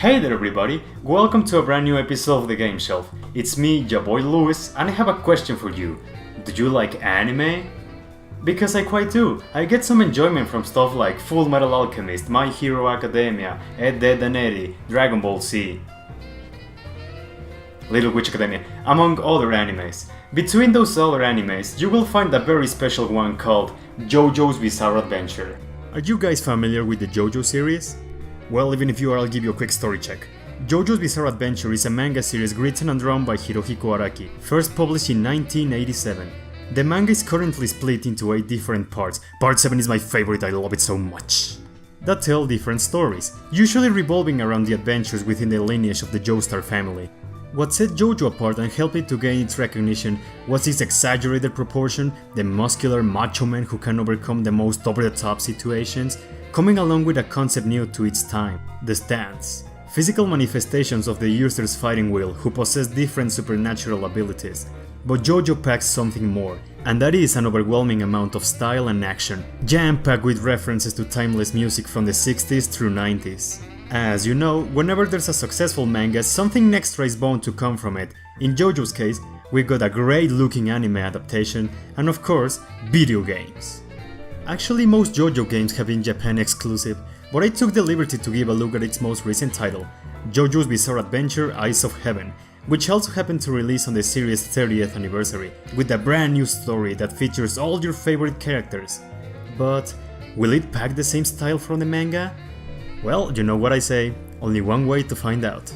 Hey there everybody, welcome to a brand new episode of the Game Shelf. It's me, your boy Lewis, and I have a question for you. Do you like anime? Because I quite do. I get some enjoyment from stuff like Full Metal Alchemist, My Hero Academia, Ed, Edd n Eddy, Dragon Ball Z, Little Witch Academia, among other animes. Between those other animes, you will find a very special one called Jojo's Bizarre Adventure. Are you guys familiar with the Jojo series? Well, even if you are, I'll give you a quick story check. Jojo's Bizarre Adventure is a manga series written and drawn by Hirohiko Araki, first published in 1987. The manga is currently split into 8 different parts. Part 7 is my favorite, I love it so much. That tell different stories, usually revolving around the adventures within the lineage of the Joestar family. What set Jojo apart and helped it to gain its recognition was its exaggerated proportion, the muscular macho man who can overcome the most over-the-top situations, coming along with a concept new to its time, the stance. Physical manifestations of the user's fighting will who possess different supernatural abilities. But Jojo packs something more, and that is an overwhelming amount of style and action, jam-packed with references to timeless music from the 60s through 90s. As you know, whenever there's a successful manga, something extra is bound to come from it. In Jojo's case, we got a great looking anime adaptation, and of course, video games. Actually, most Jojo games have been Japan exclusive, but I took the liberty to give a look at its most recent title, Jojo's Bizarre Adventure Eyes of Heaven, which also happened to release on the series' 30th anniversary, with a brand new story that features all your favorite characters. But will it pack the same style from the manga? Well, you know what I say, only one way to find out.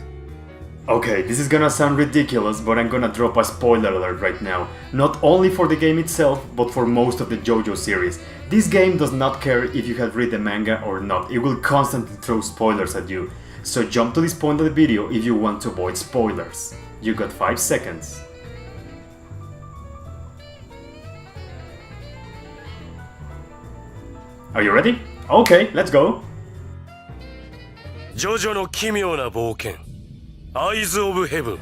Okay, this is gonna sound ridiculous, but I'm gonna drop a spoiler alert right now. Not only for the game itself, but for most of the Jojo series. This game does not care if you have read the manga or not, it will constantly throw spoilers at you. So jump to this point of the video if you want to avoid spoilers. You got 5 seconds. Are you ready? Okay, let's go! Jojo no 奇妙な冒険 Eyes of Heaven.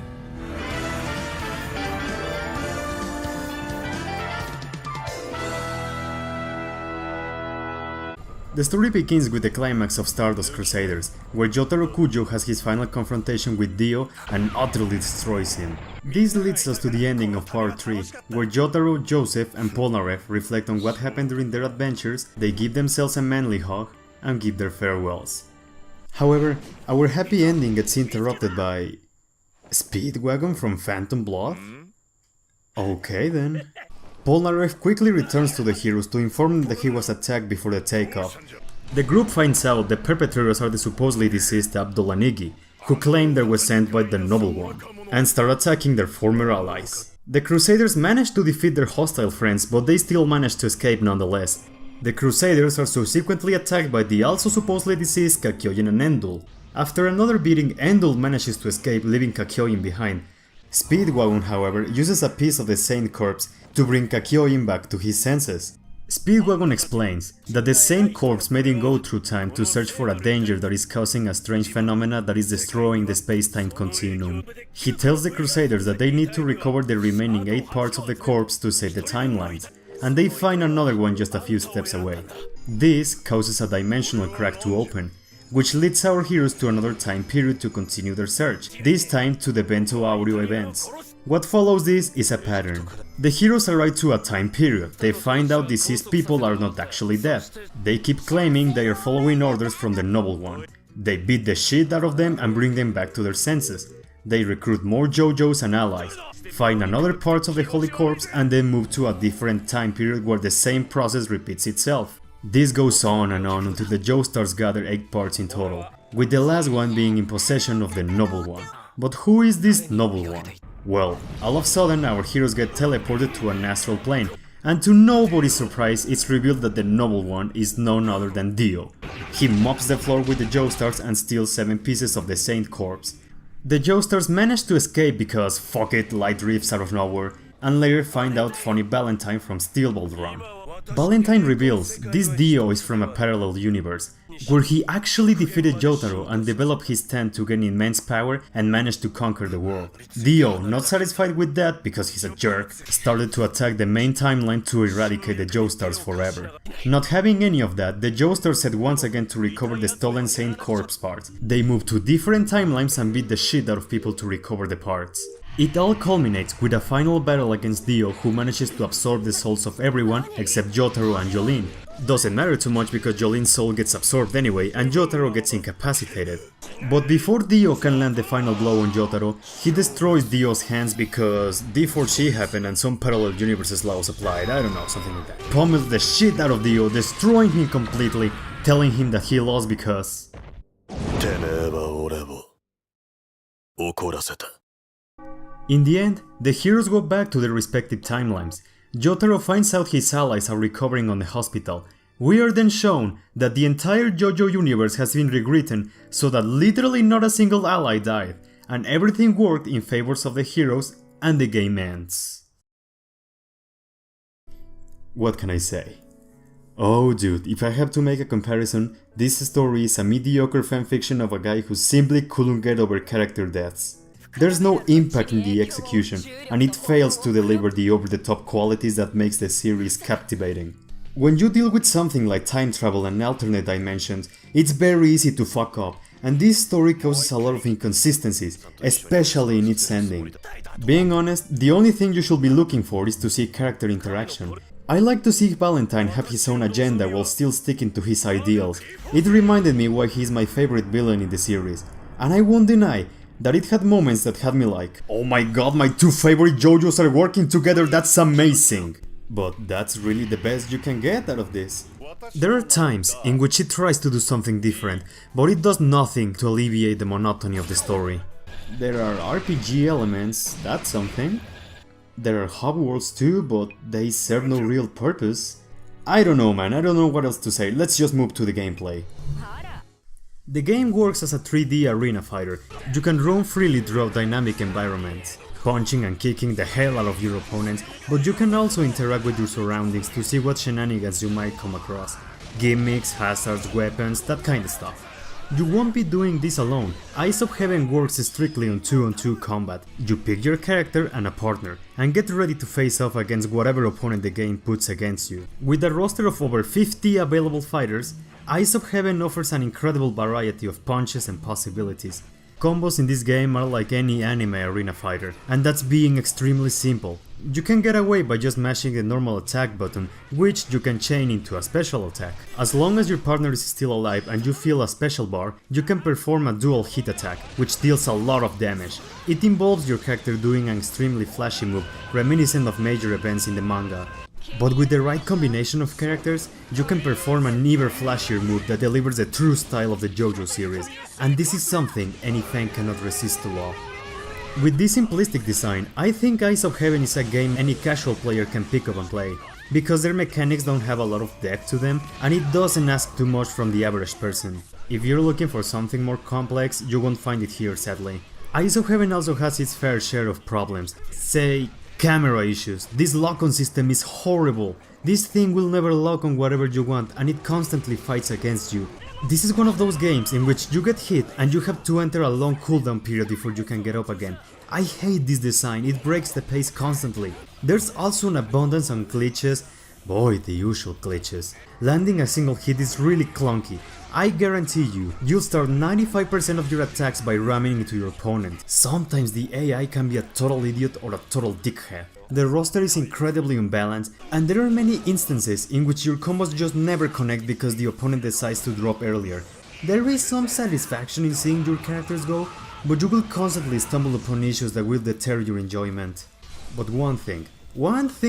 The story begins with the climax of Stardust Crusaders, where Jotaro Kujo has his final confrontation with Dio and utterly destroys him. This leads us to the ending of part 3, where Jotaro, Joseph and Polnareff reflect on what happened during their adventures, they give themselves a manly hug, and give their farewells. However, our happy ending gets interrupted by... Speedwagon from Phantom Blood? Okay then. Polnareff quickly returns to the heroes to inform them that he was attacked before the takeoff. The group finds out the perpetrators are the supposedly deceased Abdul and Iggy, who claim they were sent by the Noble One, and start attacking their former allies. The Crusaders manage to defeat their hostile friends, but they still manage to escape nonetheless. The Crusaders are subsequently attacked by the also supposedly deceased Kakyoin and Endul. After another beating, Endul manages to escape, leaving Kakyoin behind. Speedwagon, however, uses a piece of the Saint corpse to bring Kakyoin back to his senses. Speedwagon explains that the Saint corpse made him go through time to search for a danger that is causing a strange phenomena that is destroying the space-time continuum. He tells the Crusaders that they need to recover the remaining 8 parts of the corpse to save the timelines, and they find another one just a few steps away. This causes a dimensional crack to open, which leads our heroes to another time period to continue their search, this time to the Bento Aureo events. What follows this is a pattern. The heroes arrive to a time period, they find out deceased people are not actually dead. They keep claiming they are following orders from the Noble One. They beat the shit out of them and bring them back to their senses. They recruit more Jojos and allies, find another parts of the Holy Corpse and then move to a different time period where the same process repeats itself. This goes on and on until the Joestars gather 8 parts in total, with the last one being in possession of the Noble One. But who is this Noble One? Well, all of a sudden our heroes get teleported to an astral plane, and to nobody's surprise it's revealed that the Noble One is none other than Dio. He mops the floor with the Joestars and steals 7 pieces of the Saint corpse. The Joestars manage to escape because fuck it, light drifts out of nowhere, and later find out Funny Valentine from Steel Ball Run. Valentine reveals this Dio is from a parallel universe, where he actually defeated Jotaro and developed his stand to gain immense power and managed to conquer the world. Dio, not satisfied with that because he's a jerk, started to attack the main timeline to eradicate the Joestars forever. Not having any of that, the Joestars set once again to recover the stolen Saint Corpse parts. They moved to different timelines and beat the shit out of people to recover the parts. It all culminates with a final battle against Dio, who manages to absorb the souls of everyone except Jotaro and Jolene. Doesn't matter too much because Jolene's soul gets absorbed anyway and Jotaro gets incapacitated. But before Dio can land the final blow on Jotaro, he destroys Dio's hands because D4C happened and some parallel universes laws applied, I don't know, something like that. Pummels the shit out of Dio, destroying him completely, telling him that he lost because... In the end, the heroes go back to their respective timelines. Jotaro finds out his allies are recovering on the hospital. We are then shown that the entire Jojo universe has been rewritten so that literally not a single ally died, and everything worked in favors of the heroes, and the game ends. What can I say? Oh dude, if I have to make a comparison, this story is a mediocre fanfiction of a guy who simply couldn't get over character deaths. There's no impact in the execution, and it fails to deliver the over-the-top qualities that makes the series captivating. When you deal with something like time travel and alternate dimensions, it's very easy to fuck up, and this story causes a lot of inconsistencies, especially in its ending. Being honest, the only thing you should be looking for is to see character interaction. I like to see Valentine have his own agenda while still sticking to his ideals. It reminded me why he's my favorite villain in the series, and I won't deny that it had moments that had me like, oh my god, my two favorite JoJos are working together, that's amazing! But that's really the best you can get out of this. There are times in which it tries to do something different, but it does nothing to alleviate the monotony of the story. There are RPG elements, that's something. There are hub worlds too, but they serve no real purpose. I don't know man, I don't know what else to say, let's just move to the gameplay. The game works as a 3D arena fighter. You can roam freely throughout dynamic environments, punching and kicking the hell out of your opponents, but you can also interact with your surroundings to see what shenanigans you might come across. Gimmicks, hazards, weapons, that kind of stuff. You won't be doing this alone. Eyes of Heaven works strictly on 2-on-2 combat. You pick your character and a partner, and get ready to face off against whatever opponent the game puts against you. With a roster of over 50 available fighters, Eyes of Heaven offers an incredible variety of punches and possibilities. Combos in this game are like any anime arena fighter, and that's being extremely simple. You can get away by just mashing the normal attack button, which you can chain into a special attack. As long as your partner is still alive and you feel a special bar, you can perform a dual hit attack, which deals a lot of damage. It involves your character doing an extremely flashy move, reminiscent of major events in the manga. But with the right combination of characters, you can perform an even flashier move that delivers the true style of the JoJo series, and this is something any fan cannot resist to love. With this simplistic design, I think Eyes of Heaven is a game any casual player can pick up and play, because their mechanics don't have a lot of depth to them, and it doesn't ask too much from the average person. If you're looking for something more complex, you won't find it here sadly. Eyes of Heaven also has its fair share of problems, say camera issues. This lock-on system is horrible. This thing will never lock on whatever you want and it constantly fights against you. This is one of those games in which you get hit and you have to enter a long cooldown period before you can get up again. I hate this design, it breaks the pace constantly. There's also an abundance of glitches. Boy, the usual glitches. Landing a single hit is really clunky. I guarantee you'll start 95% of your attacks by ramming into your opponent. Sometimes the AI can be a total idiot or a total dickhead. The roster is incredibly unbalanced, and there are many instances in which your combos just never connect because the opponent decides to drop earlier. There is some satisfaction in seeing your characters go, but you will constantly stumble upon issues that will deter your enjoyment. But one thing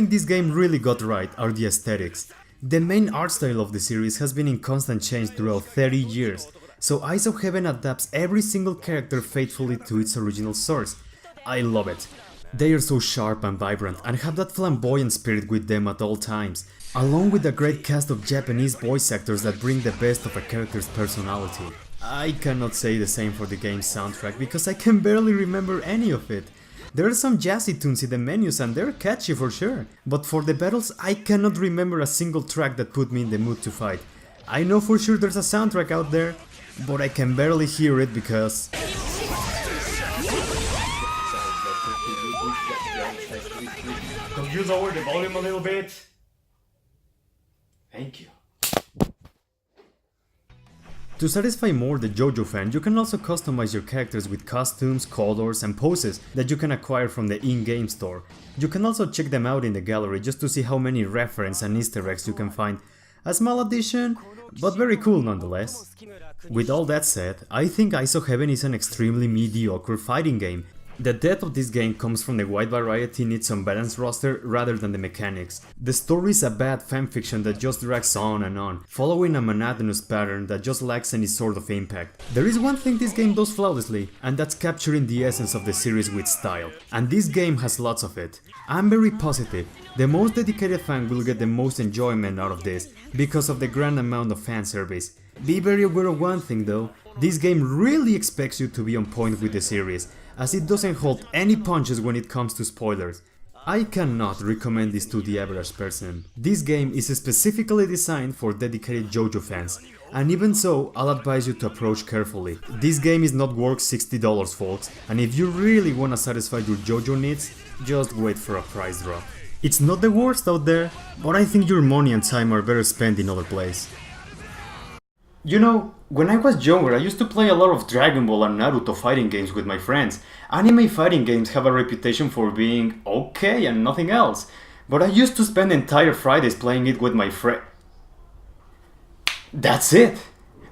this game really got right are the aesthetics. The main art style of the series has been in constant change throughout 30 years, so Eyes of Heaven adapts every single character faithfully to its original source. I love it. They are so sharp and vibrant and have that flamboyant spirit with them at all times, along with a great cast of Japanese voice actors that bring the best of a character's personality. I cannot say the same for the game's soundtrack because I can barely remember any of it. There are some jazzy tunes in the menus and they're catchy for sure, but for the battles I cannot remember a single track that put me in the mood to fight. I know for sure there's a soundtrack out there, but I can barely hear it because... Could you lower the volume a little bit? Thank you. To satisfy more the Jojo fan, you can also customize your characters with costumes, colors and poses that you can acquire from the in-game store. You can also check them out in the gallery just to see how many reference and easter eggs you can find. A small addition, but very cool nonetheless. With all that said, I think ISO Heaven is an extremely mediocre fighting game. The depth of this game comes from the wide variety in its unbalanced roster rather than the mechanics. The story is a bad fanfiction that just drags on, following a monotonous pattern that just lacks any sort of impact. There is one thing this game does flawlessly, and that's capturing the essence of the series with style. And this game has lots of it. I'm very positive. The most dedicated fan will get the most enjoyment out of this, because of the grand amount of fan service. Be very aware of one thing though, this game really expects you to be on point with the series, as it doesn't hold any punches when it comes to spoilers. I cannot recommend this to the average person. This game is specifically designed for dedicated Jojo fans, and even so, I'll advise you to approach carefully. This game is not worth $60 folks, and if you really wanna satisfy your Jojo needs, just wait for a price drop. It's not the worst out there, but I think your money and time are better spent in other place. You know, when I was younger I used to play a lot of Dragon Ball and Naruto fighting games with my friends. Anime fighting games have a reputation for being okay and nothing else, but I used to spend entire Fridays playing it with my friend. That's it!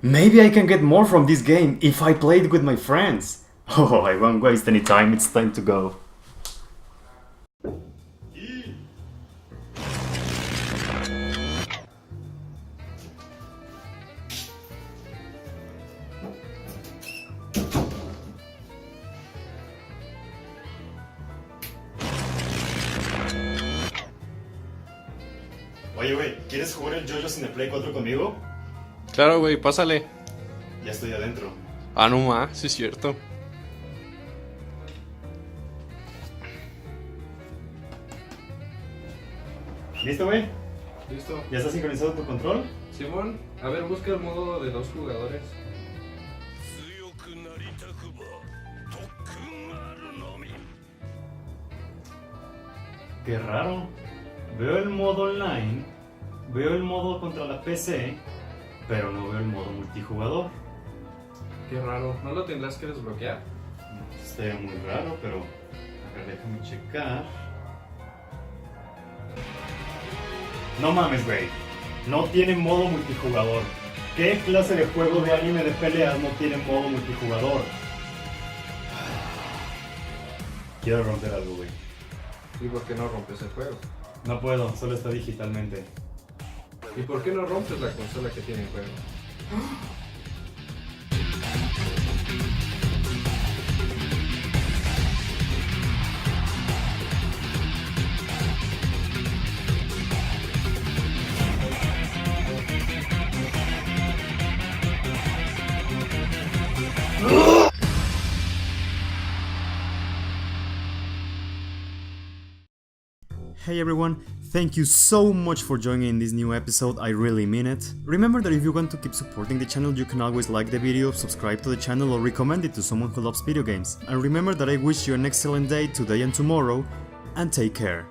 Maybe I can get more from this game if I play it with my friends. Oh, I won't waste any time, it's time to go. Oye, güey, ¿quieres jugar el Jojo sin el Play 4 conmigo? Claro, güey, pásale. Ya estoy adentro. Ah, no más, sí es cierto. ¿Listo, güey? Listo. ¿Ya está sincronizado tu control? Simón, a ver, busca el modo de 2 jugadores. Qué raro. Veo el modo online, veo el modo contra la PC, pero no veo el modo multijugador. Qué raro, ¿no lo tendrás que desbloquear? Estaría muy raro, pero acá déjame checar. No mames, güey. No tiene modo multijugador. ¿Qué clase de juego de anime de peleas no tiene modo multijugador? Quiero romper algo, güey. ¿Y por qué no rompes el juego? No puedo, solo está digitalmente. ¿Y por qué no rompes la consola que tiene el juego? Hey everyone, thank you so much for joining in this new episode, I really mean it. Remember that if you want to keep supporting the channel, you can always like the video, subscribe to the channel or recommend it to someone who loves video games. And remember that I wish you an excellent day today and tomorrow, and take care.